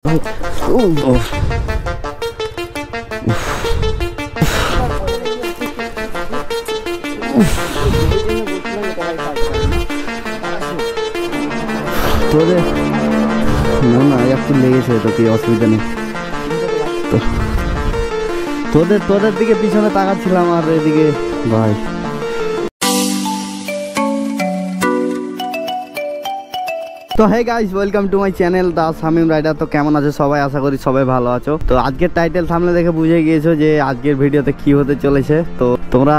তোদের না না একটু লেগেছে তো কি অসুবিধা নেই তো তোদের দিকে পিছনে তাকাচ্ছিলাম আর এদিকে ভাই তো hey guys welcome to my channel the Shamim rider. তো কেমন আছো সবাই? আশা করি সবাই ভালো আছো। তো আজকের টাইটেল সামনে দেখে বুঝে গিয়েছো যে আজকের ভিডিওতে কি হতে চলেছে। তো তোমরা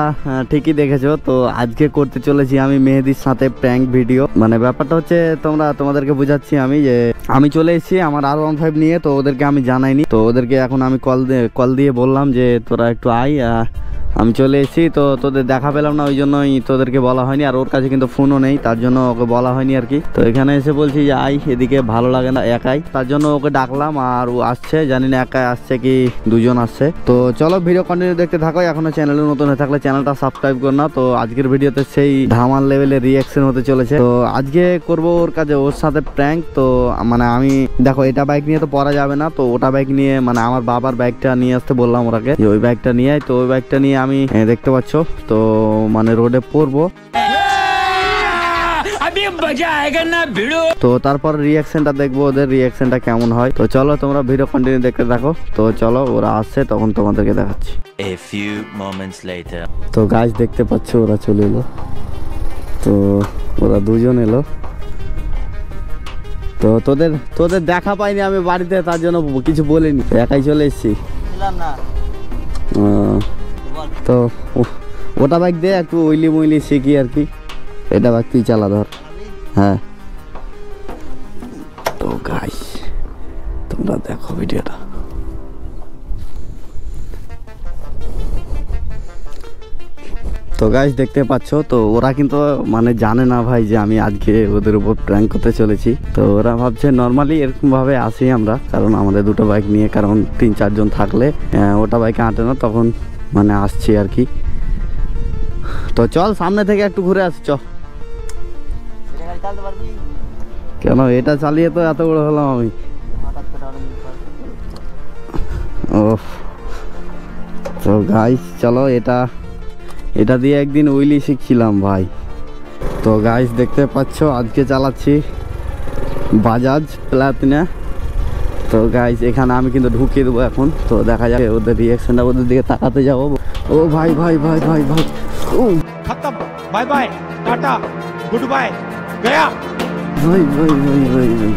ঠিকই দেখেছো। তো আজকে করতে চলেছি আমি মেহেদির সাথে প্র্যাঙ্ক ভিডিও। মানে ব্যাপারটা হচ্ছে তোমাদেরকে বুঝাচ্ছি আমি যে আমি চলে এসেছি আমার R15 নিয়ে। তো ওদেরকে আমি জানাইনি, তো ওদেরকে এখন আমি কল দিয়ে বললাম যে তোরা একটু আয়, আমি চলে এসেছি। তো তোদের দেখা পেলাম না, ওই জন্যই তোদেরকে বলা হয়নি। আর ওর কাছে কিন্তু ফোনও নেই, তার জন্য ওকে বলা হয়নি আর কি। তো এখানে এসে বলছি যে আই, এদিকে ভালো লাগে না একাই, তার জন্য ওকে ডাকলাম। আর ও আসছে, জানি না একাই আসছে কি দুজন আসছে। তো চলো ভিডিও কন্টিনিউ দেখতে থাকো। এখনো চ্যানেলে নতুন হয়ে থাকলে চ্যানেলটা সাবস্ক্রাইব করো না। তো আজকের ভিডিওতে সেই ধামাল লেভেলের রিয়াকশন হতে চলেছে। তো আজকে করব ওর সাথে প্র্যাঙ্ক। তো মানে আমি দেখো এটা বাইক নিয়ে তো পড়া যাবে না, তো ওটা বাইক নিয়ে মানে আমার বাবার বাইকটা নিয়ে আসতে বললাম ওরাকে, ওই বাইকটা নিয়ে। তো ওই বাইকটা নিয়ে আমি দেখতে পাচ্ছ তো মানে রোডে পড়বো। তো তারপর রিয়াকশনটা দেখবো, ওদের রিয়াকশনটা কেমন হয়। তো চলো তোমরা ভিডিও কন্টিনিউ দেখতে থাকো। তো চলো ওরা আসছে তখন তোমাদেরকে দেখাচ্ছি। A few moments later. তো গাছ দেখতে পাচ্ছ ওরা চলে এলো। তো ওরা দুজন এলো। তো তোদের দেখা পাইনি আমি বাড়িতে, তার জন্য কিছু বলিনি, একাই চলে এসেছি। তো ওটা বাইক দিয়ে একটু উইলি মুইলি শিখি আর কি। এটা বাইক তুই চালা ধর। হ্যাঁ তো গাইস তোমরা দেখো ভিডিওটা। তো গাইস দেখতে পাচ্ছ তো ওরা কিন্তু মানে জানে না ভাই যে আমি আজকে ওদের উপর প্র্যাঙ্ক করতে চলেছি। তো ওরা ভাবছে নর্মালি এরকম ভাবে আসি আমরা, কারণ আমাদের দুটো বাইক নিয়ে, কারণ 3-4 জন থাকলে ওটা বাইকে আঁটে না, তখন মানে আসছি আর কি। তো চল সামনে থেকে একটু ঘুরে আসছি। চ কেন এটা চালিয়ে তো এত বড় হলাম আমি। ও তো গাইস চলো এটা দিয়ে একদিন উইলি শিখছিলাম ভাই। তো গাইস দেখতে পাচ্ছ আজকে চালাচ্ছি বাজাজ প্লাটিনা। তো গাইস এখানে আমি কিন্তু ঢুকিয়ে দেবো এখন। তো দেখা যাবে ওদের রিয়াকশনটা, ওদের দিকে তাকাতে যাবো। ও ভাই ভাই ভাই ভাই ভাই खत्म, bye bye, tata, good bye, गया। ভাই ভাই ভাই ভাই ভাই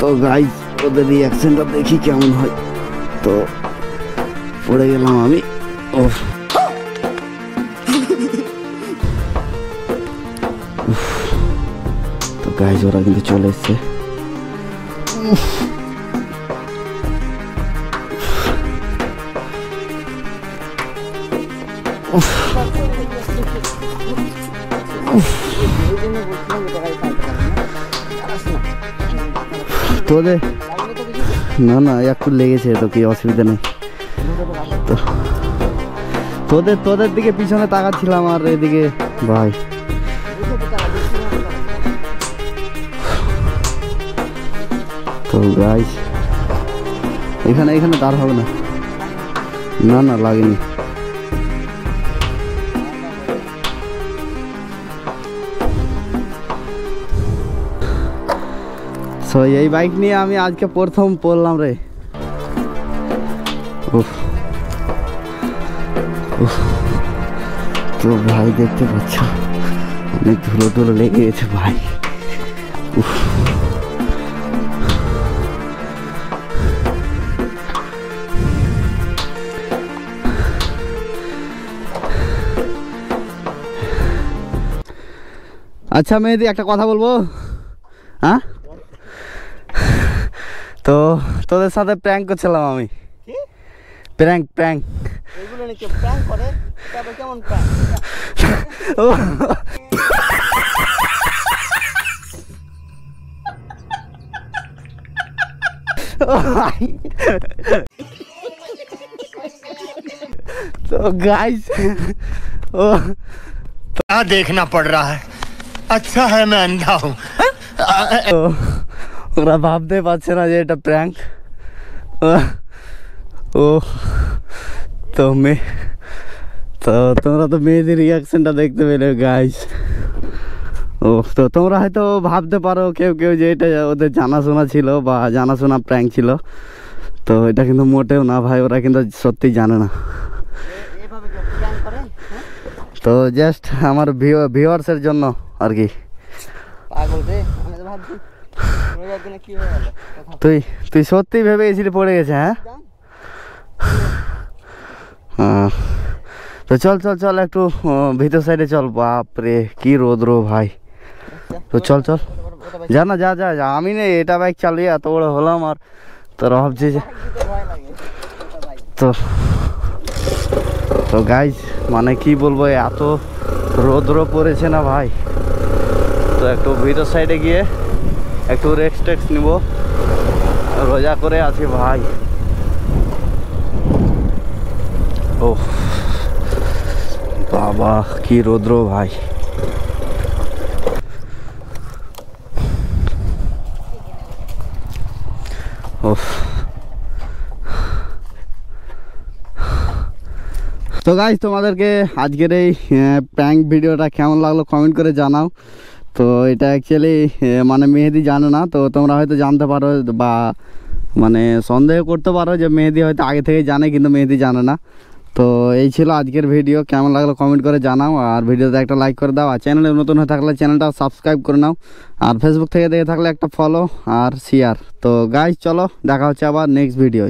তো গাইস ওদের রিয়াকশনটা দেখি কেমন হয়। তো পড়ে গেলাম আমি। তো গাইস ওরা কিন্তু চলে এসছে। তোদের না না একটু লেগেছে তো কি অসুবিধা নেই। তো তোদের দিকে পিছনে তাকাচ্ছিলাম আর এদিকে ভাই তো গাইস এখানে দাঁড় হবে না, না না লাগেনি। তো এই বাইক নিয়ে আমি আজকে প্রথম পড়লাম রে। তো ভাই দেখতে পাচ্ছ অনেক ধুলো লেগে গেছে ভাই। আচ্ছা মেহেদি একটা কথা বলবো। হ্যাঁ তো তোদের সাথে প্র্যাঙ্ক করছিলাম আমি। প্র্যাঙ্ক এগুলো নাকি প্র্যাঙ্ক করে? তবে কেমন প্র্যাঙ্ক? तो गाइस क्या देखना पड़ रहा है? अच्छा है मैं अंधा हूँ। তোমরা ভাবতে পারছে না যে এটা প্র্যাঙ্ক। ও তো তো তোমরা তো মেয়েদের রিয়াকশনটা দেখতে পেলে গাইস। ও তো তোমরা হয়তো ভাবতে পারো কেউ কেউ যে এটা ওদের জানাশোনা ছিল বা জানাশোনা প্র্যাঙ্ক ছিল, তো এটা কিন্তু মোটেও না ভাই, ওরা কিন্তু সত্যি জানে না। এভাবে কেউ প্র্যাঙ্ক করে? হ্যাঁ? তো জাস্ট আমার ভিউয়ার্সের জন্য আর কি। পাগল রে, আমি তো ভাবছি রোজার দিনে কি হয়ে গেল কথা। তুই সত্যি ভেবে গেছিলি পড়ে গেছে? হ্যাঁ হ্যাঁ, তো চল চল চল একটু ভিতর সাইডে চল। বাপরে কি রোদ্র ভাই। তো চল চল, যা না, যা যা যা। আমি না এটা বাইক চালিয়ে এত বড় হলাম আর তোরা ভাবছি যে ভয় লাগে ভাই। তো তো গাইজ মানে কি বলবো, এত রোদ্র পড়েছে না ভাই। তো একটু ভিতর সাইডে গিয়ে একটু রেস্ট টেক্স নিব, রোজা করে আছি ভাই। ও বাবা কি রোদ্র ভাই। ও তো গাইজ তোমাদেরকে আজকের এই প্র্যাঙ্ক ভিডিওটা কেমন লাগলো কমেন্ট করে জানাও। তো এটা অ্যাকচুয়ালি মানে মেহেদি জানে না, তো তোমরা হয়তো জানতে পারো বা মানে সন্দেহ করতে পারো যে মেহেদি হয়তো আগে থেকে জানে, কিন্তু মেহেদি জানে না। তো এই ছিল আজকের ভিডিও, কেমন লাগলো কমেন্ট করে জানাও, আর ভিডিওতে একটা লাইক করে দাও, আর চ্যানেলে নতুন হয়ে থাকলে চ্যানেলটা সাবস্ক্রাইব করে নাও, আর ফেসবুক থেকে দেখে থাকলে একটা ফলো আর শেয়ার। তো গাইজ চলো দেখা হচ্ছে আবার নেক্সট ভিডিও।